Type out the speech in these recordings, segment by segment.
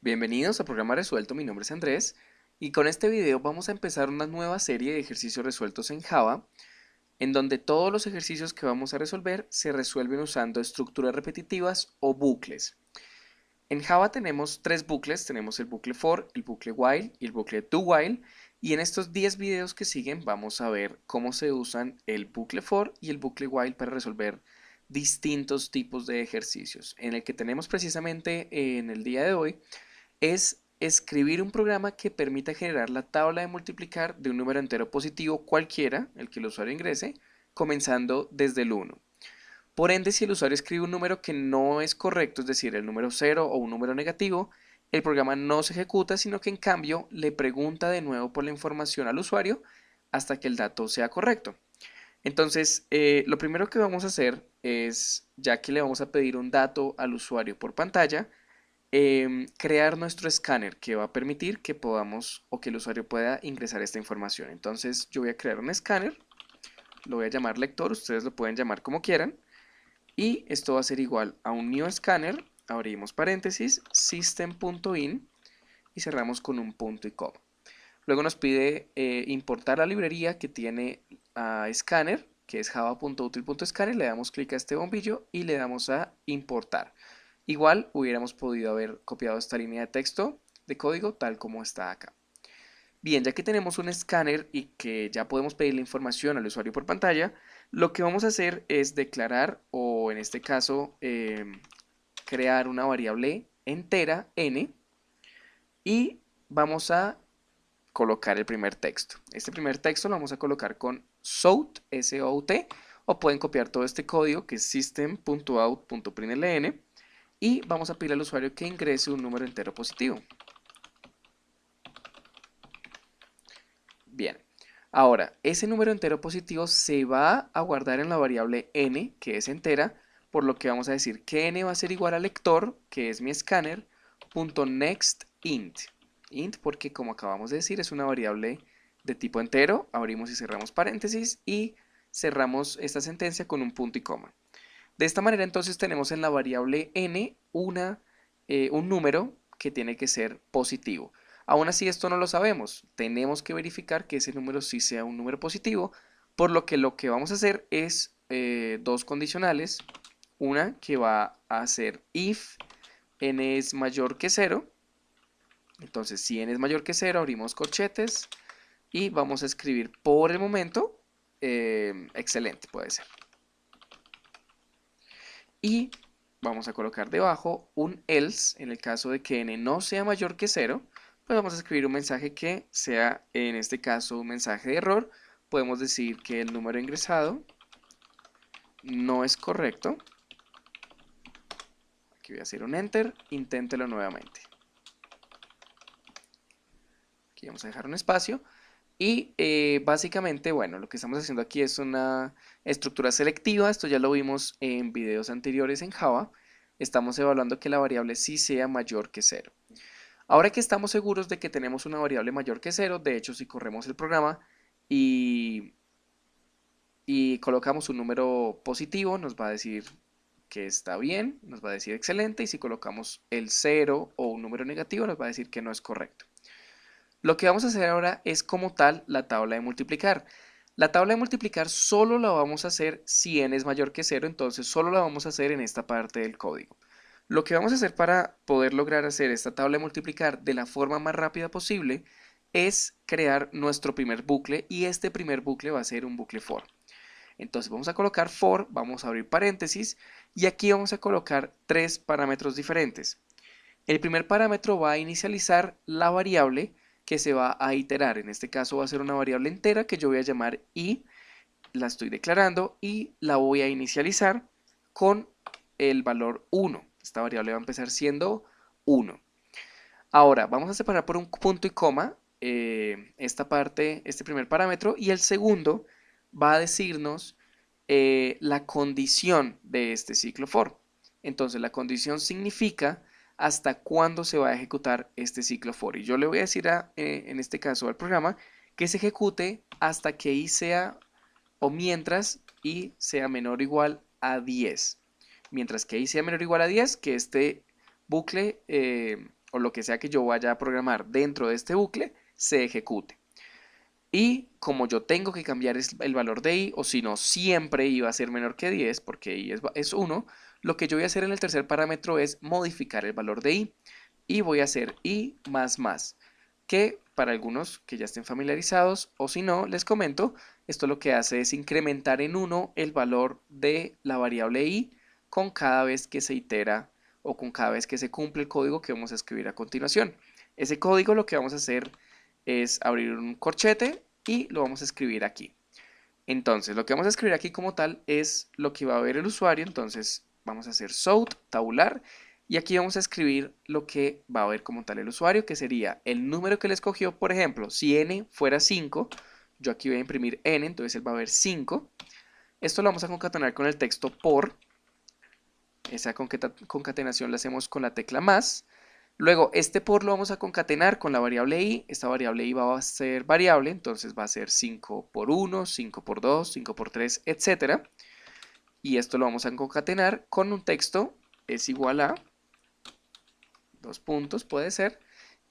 Bienvenidos a Programa Resuelto, mi nombre es Andrés y con este video vamos a empezar una nueva serie de ejercicios resueltos en Java en donde todos los ejercicios que vamos a resolver se resuelven usando estructuras repetitivas o bucles. En Java tenemos tres bucles, tenemos el bucle for, el bucle while y el bucle do while, y en estos 10 videos que siguen vamos a ver cómo se usan el bucle for y el bucle while para resolver distintos tipos de ejercicios. En el que tenemos precisamente en el día de hoy es escribir un programa que permita generar la tabla de multiplicar de un número entero positivo cualquiera, el que el usuario ingrese, comenzando desde el 1. Por ende, si el usuario escribe un número que no es correcto, es decir, el número 0 o un número negativo, el programa no se ejecuta, sino que en cambio le pregunta de nuevo por la información al usuario hasta que el dato sea correcto. Entonces, lo primero que vamos a hacer es, ya que le vamos a pedir un dato al usuario por pantalla, crear nuestro escáner que va a permitir que podamos o que el usuario pueda ingresar esta información. Entonces, yo voy a crear un escáner, lo voy a llamar lector, ustedes lo pueden llamar como quieran. Y esto va a ser igual a un new scanner, abrimos paréntesis, system.in y cerramos con un punto y coma. Luego nos pide importar la librería que tiene a scanner, que es java.util.scanner, le damos clic a este bombillo y le damos a importar. Igual hubiéramos podido haber copiado esta línea de texto de código tal como está acá. Bien, ya que tenemos un escáner y que ya podemos pedir la información al usuario por pantalla, lo que vamos a hacer es declarar, o en este caso, crear una variable entera, n, y vamos a colocar el primer texto. Este primer texto lo vamos a colocar con SOUT, S-O-U-T, o pueden copiar todo este código que es system.out.println, y vamos a pedir al usuario que ingrese un número entero positivo. Bien, ahora ese número entero positivo se va a guardar en la variable n, que es entera, por lo que vamos a decir que n va a ser igual al lector, que es mi escáner, punto next int. Int porque, como acabamos de decir, es una variable de tipo entero. Abrimos y cerramos paréntesis y cerramos esta sentencia con un punto y coma. De esta manera entonces tenemos en la variable n un número que tiene que ser positivo. Aún así esto no lo sabemos, tenemos que verificar que ese número sí sea un número positivo, por lo que vamos a hacer es dos condicionales, una que va a ser if n es mayor que 0, entonces si n es mayor que 0 abrimos corchetes y vamos a escribir por el momento excelente puede ser. Y vamos a colocar debajo un else en el caso de que n no sea mayor que 0, pues vamos a escribir un mensaje que sea en este caso un mensaje de error. Podemos decir que el número ingresado no es correcto. Aquí voy a hacer un enter, inténtelo nuevamente. Aquí vamos a dejar un espacio. Y básicamente, bueno, lo que estamos haciendo aquí es una estructura selectiva. Esto ya lo vimos en videos anteriores en Java. Estamos evaluando que la variable sí sea mayor que 0. Ahora que estamos seguros de que tenemos una variable mayor que 0, de hecho, si corremos el programa y, y colocamos un número positivo, nos va a decir que está bien, nos va a decir excelente, y si colocamos el 0 o un número negativo, nos va a decir que no es correcto. Lo que vamos a hacer ahora es como tal la tabla de multiplicar. La tabla de multiplicar solo la vamos a hacer si n es mayor que 0, entonces solo la vamos a hacer en esta parte del código. Lo que vamos a hacer para poder lograr hacer esta tabla de multiplicar de la forma más rápida posible es crear nuestro primer bucle, y este primer bucle va a ser un bucle for. Entonces vamos a colocar for, vamos a abrir paréntesis y aquí vamos a colocar tres parámetros diferentes. El primer parámetro va a inicializar la variable que se va a iterar. En este caso va a ser una variable entera que yo voy a llamar i, la estoy declarando y la voy a inicializar con el valor 1. Esta variable va a empezar siendo 1. Ahora vamos a separar por un punto y coma esta parte, este primer parámetro, y el segundo va a decirnos la condición de este ciclo for. Entonces la condición significa hasta cuándo se va a ejecutar este ciclo for. Y yo le voy a decir en este caso al programa que se ejecute hasta que i sea o mientras i sea menor o igual a 10. Mientras que i sea menor o igual a 10, que este bucle o lo que sea que yo vaya a programar dentro de este bucle se ejecute. Y como yo tengo que cambiar el valor de i, o si no, siempre i va a ser menor que 10, porque i es 1, lo que yo voy a hacer en el tercer parámetro es modificar el valor de i. Y voy a hacer i más, que para algunos que ya estén familiarizados, o si no, les comento, esto lo que hace es incrementar en 1 el valor de la variable i con cada vez que se itera o con cada vez que se cumple el código que vamos a escribir a continuación. Ese código lo que vamos a hacer es abrir un corchete y lo vamos a escribir aquí. Entonces, lo que vamos a escribir aquí como tal es lo que va a ver el usuario. Entonces, vamos a hacer south, tabular, y aquí vamos a escribir lo que va a ver como tal el usuario, que sería el número que le escogió. Por ejemplo, si n fuera 5, yo aquí voy a imprimir n, entonces él va a ver 5. Esto lo vamos a concatenar con el texto por. Esa concatenación la hacemos con la tecla más. Luego, este por lo vamos a concatenar con la variable i. Esta variable i va a ser variable, entonces va a ser 5 por 1, 5 por 2, 5 por 3, etc. Y esto lo vamos a concatenar con un texto es igual a, dos puntos puede ser,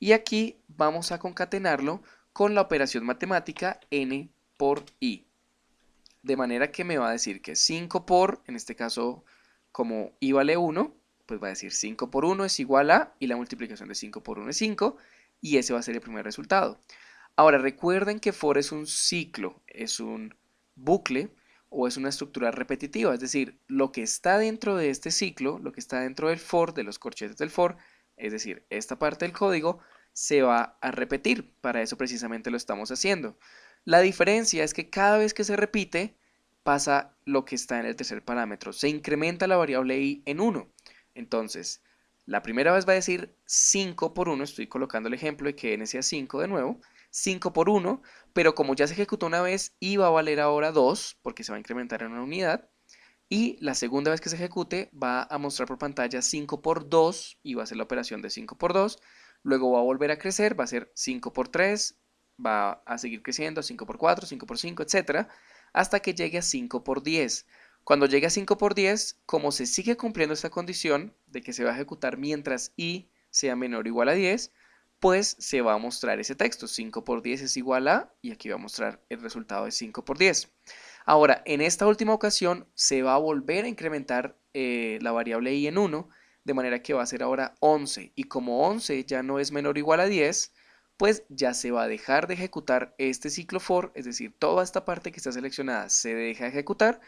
y aquí vamos a concatenarlo con la operación matemática n por i. De manera que me va a decir que 5 por, en este caso, como i vale 1, pues va a decir 5 por 1 es igual a, y la multiplicación de 5 por 1 es 5, y ese va a ser el primer resultado. Ahora recuerden que for es un ciclo, es un bucle o es una estructura repetitiva, es decir, lo que está dentro de este ciclo, lo que está dentro del for, de los corchetes del for, es decir, esta parte del código se va a repetir, para eso precisamente lo estamos haciendo. La diferencia es que cada vez que se repite, pasa lo que está en el tercer parámetro, se incrementa la variable i en 1. Entonces, la primera vez va a decir 5 por 1, estoy colocando el ejemplo de que n sea 5 de nuevo, 5 por 1, pero como ya se ejecutó una vez, i va a valer ahora 2, porque se va a incrementar en una unidad, y la segunda vez que se ejecute va a mostrar por pantalla 5 por 2, y va a ser la operación de 5 por 2, luego va a volver a crecer, va a ser 5 por 3, va a seguir creciendo, 5 por 4, 5 por 5, etc., hasta que llegue a 5 por 10. Cuando llegue a 5 por 10, como se sigue cumpliendo esta condición de que se va a ejecutar mientras i sea menor o igual a 10, pues se va a mostrar ese texto, 5 por 10 es igual a, y aquí va a mostrar el resultado de 5 por 10. Ahora, en esta última ocasión se va a volver a incrementar la variable i en 1, de manera que va a ser ahora 11, y como 11 ya no es menor o igual a 10, pues ya se va a dejar de ejecutar este ciclo for, es decir, toda esta parte que está seleccionada se deja de ejecutar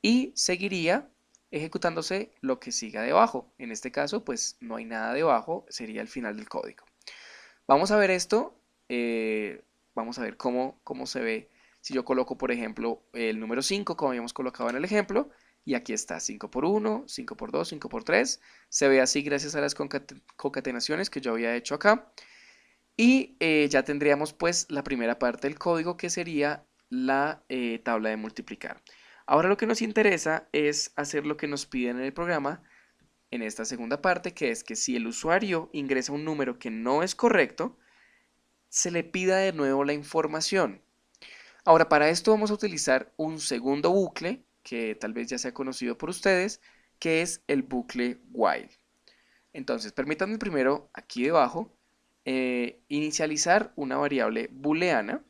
y seguiría ejecutándose lo que siga debajo. En este caso, pues no hay nada debajo, sería el final del código. Vamos a ver esto, vamos a ver cómo se ve si yo coloco, por ejemplo, el número 5, como habíamos colocado en el ejemplo, y aquí está 5 por 1, 5 por 2, 5 por 3. Se ve así gracias a las concatenaciones que yo había hecho acá. Y ya tendríamos pues la primera parte del código, que sería la tabla de multiplicar. Ahora lo que nos interesa es hacer lo que nos piden en el programa en esta segunda parte, que es que si el usuario ingresa un número que no es correcto, se le pida de nuevo la información. Ahora, para esto vamos a utilizar un segundo bucle que tal vez ya sea conocido por ustedes, que es el bucle while. Entonces, permítanme primero aquí debajo inicializar una variable booleana.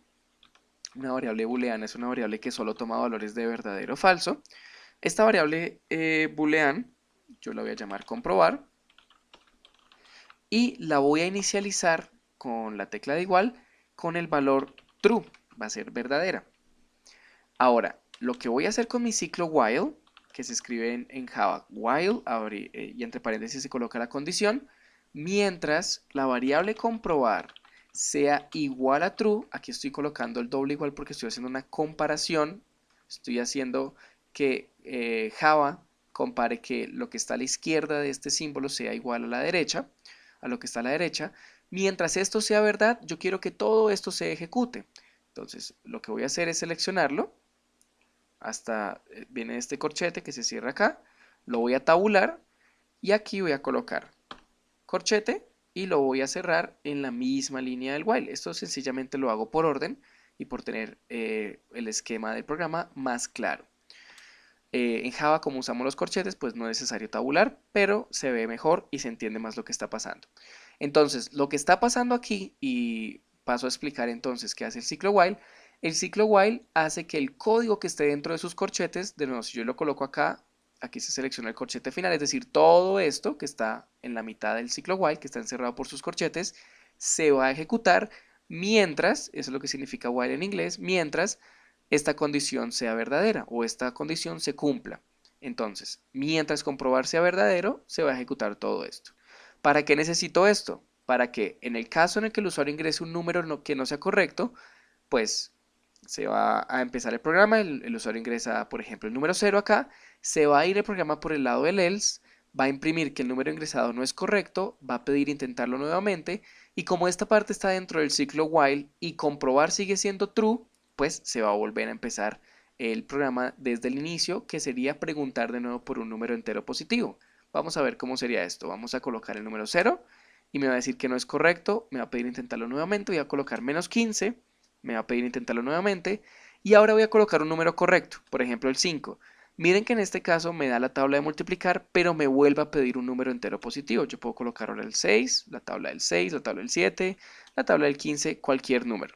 Una variable booleana es una variable que solo toma valores de verdadero o falso. Esta variable boolean yo la voy a llamar comprobar y la voy a inicializar con la tecla de igual con el valor true, va a ser verdadera. Ahora, lo que voy a hacer con mi ciclo while, que se escribe en Java, while, y entre paréntesis se coloca la condición, mientras la variable comprobar sea igual a true, aquí estoy colocando el doble igual porque estoy haciendo una comparación, estoy haciendo que Java compare que lo que está a la izquierda de este símbolo sea igual a la derecha, a lo que está a la derecha. Mientras esto sea verdad, yo quiero que todo esto se ejecute. Entonces, lo que voy a hacer es seleccionarlo hasta viene este corchete que se cierra acá, lo voy a tabular y aquí voy a colocar corchete y lo voy a cerrar en la misma línea del while. Esto sencillamente lo hago por orden y por tener el esquema del programa más claro. En Java, como usamos los corchetes, pues no es necesario tabular, pero se ve mejor y se entiende más lo que está pasando. Entonces, lo que está pasando aquí, y paso a explicar entonces qué hace el ciclo while hace que el código que esté dentro de sus corchetes, de nuevo, si yo lo coloco acá, aquí se selecciona el corchete final, es decir, todo esto que está en la mitad del ciclo while, que está encerrado por sus corchetes, se va a ejecutar mientras, eso es lo que significa while en inglés, mientras esta condición sea verdadera o esta condición se cumpla. Entonces, mientras comprobar sea verdadero, se va a ejecutar todo esto. ¿Para qué necesito esto? Para que en el caso en el que el usuario ingrese un número que no sea correcto, pues se va a empezar el programa, el usuario ingresa, por ejemplo, el número 0 acá, se va a ir el programa por el lado del else, va a imprimir que el número ingresado no es correcto, va a pedir intentarlo nuevamente, y como esta parte está dentro del ciclo while y comprobar sigue siendo true, pues se va a volver a empezar el programa desde el inicio, que sería preguntar de nuevo por un número entero positivo. Vamos a ver cómo sería esto. Vamos a colocar el número 0 y me va a decir que no es correcto, me va a pedir intentarlo nuevamente, voy a colocar -15, me va a pedir intentarlo nuevamente y ahora voy a colocar un número correcto, por ejemplo el 5. Miren que en este caso me da la tabla de multiplicar, pero me vuelve a pedir un número entero positivo. Yo puedo colocar ahora el 6, la tabla del 6, la tabla del 7, la tabla del 15, cualquier número.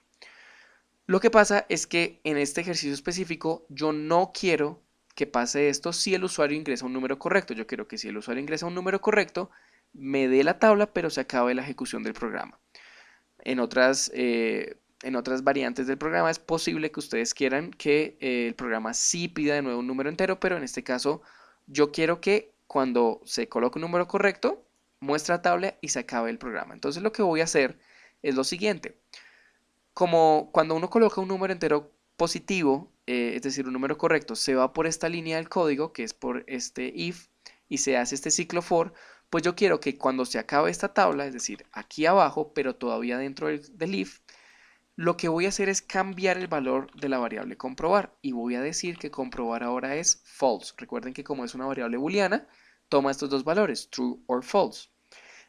Lo que pasa es que en este ejercicio específico yo no quiero que pase esto si el usuario ingresa un número correcto. Yo quiero que si el usuario ingresa un número correcto, me dé la tabla, pero se acabe la ejecución del programa. En otras variantes del programa es posible que ustedes quieran que el programa sí pida de nuevo un número entero, pero en este caso yo quiero que cuando se coloque un número correcto, muestra tabla y se acabe el programa. Entonces lo que voy a hacer es lo siguiente. Como cuando uno coloca un número entero positivo, es decir, un número correcto, se va por esta línea del código, que es por este if, y se hace este ciclo for, pues yo quiero que cuando se acabe esta tabla, es decir, aquí abajo, pero todavía dentro del if, lo que voy a hacer es cambiar el valor de la variable comprobar y voy a decir que comprobar ahora es false. Recuerden que como es una variable booleana, toma estos dos valores, true or false.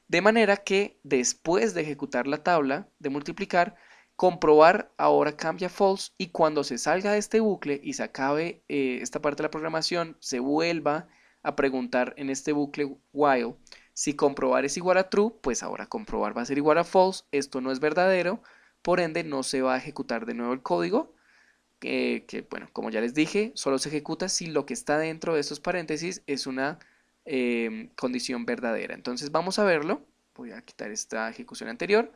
De manera que después de ejecutar la tabla de multiplicar, comprobar ahora cambia false y cuando se salga de este bucle y se acabe esta parte de la programación, se vuelva a preguntar en este bucle while si comprobar es igual a true, pues ahora comprobar va a ser igual a false, esto no es verdadero, por ende no se va a ejecutar de nuevo el código, bueno, como ya les dije, solo se ejecuta si lo que está dentro de estos paréntesis es una condición verdadera. Entonces vamos a verlo, voy a quitar esta ejecución anterior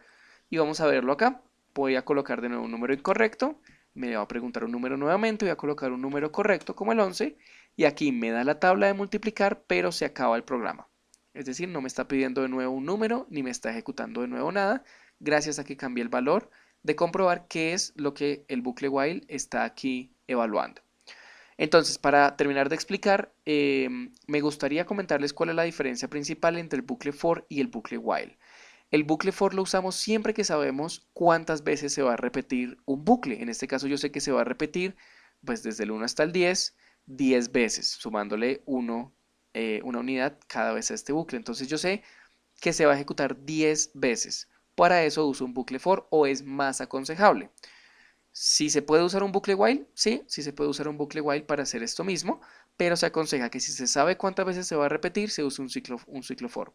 y vamos a verlo acá. Voy a colocar de nuevo un número incorrecto, me va a preguntar un número nuevamente, voy a colocar un número correcto como el 11 y aquí me da la tabla de multiplicar, pero se acaba el programa. Es decir, no me está pidiendo de nuevo un número ni me está ejecutando de nuevo nada, gracias a que cambié el valor de comprobar qué es lo que el bucle while está aquí evaluando. Entonces, para terminar de explicar, me gustaría comentarles cuál es la diferencia principal entre el bucle for y el bucle while. El bucle for lo usamos siempre que sabemos cuántas veces se va a repetir un bucle. En este caso yo sé que se va a repetir pues desde el 1 hasta el 10, 10 veces, sumándole una unidad cada vez a este bucle. Entonces yo sé que se va a ejecutar 10 veces. Para eso uso un bucle for o es más aconsejable. Si se puede usar un bucle while, sí se puede usar un bucle while para hacer esto mismo, pero se aconseja que si se sabe cuántas veces se va a repetir, se use un ciclo for.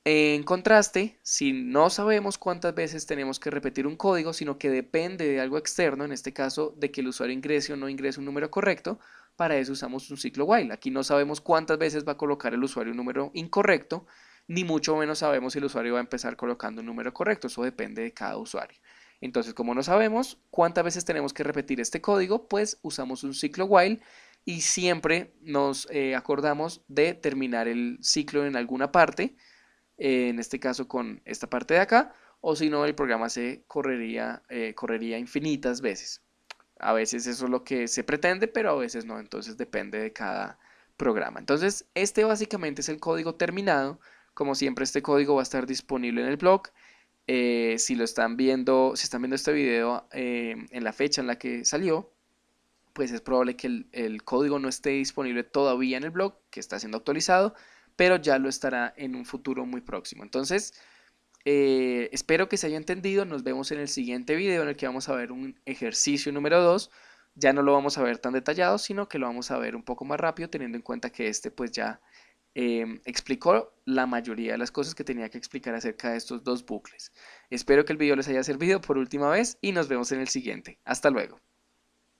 En contraste, si no sabemos cuántas veces tenemos que repetir un código, sino que depende de algo externo, en este caso de que el usuario ingrese o no ingrese un número correcto, para eso usamos un ciclo while. Aquí no sabemos cuántas veces va a colocar el usuario un número incorrecto, ni mucho menos sabemos si el usuario va a empezar colocando un número correcto, eso depende de cada usuario. Entonces, como no sabemos cuántas veces tenemos que repetir este código, pues usamos un ciclo while y siempre nos acordamos de terminar el ciclo en alguna parte, en este caso con esta parte de acá, o si no el programa se correría infinitas veces. A veces eso es lo que se pretende, pero a veces no, entonces depende de cada programa. Entonces este básicamente es el código terminado. Como siempre este código va a estar disponible en el blog. Si están viendo este video en la fecha en la que salió, pues es probable que el código no esté disponible todavía en el blog, que está siendo actualizado, pero ya lo estará en un futuro muy próximo. Entonces, espero que se haya entendido. Nos vemos en el siguiente video en el que vamos a ver un ejercicio número 2. Ya no lo vamos a ver tan detallado, sino que lo vamos a ver un poco más rápido, teniendo en cuenta que este pues ya explicó la mayoría de las cosas que tenía que explicar acerca de estos dos bucles. Espero que el video les haya servido por última vez y nos vemos en el siguiente. Hasta luego.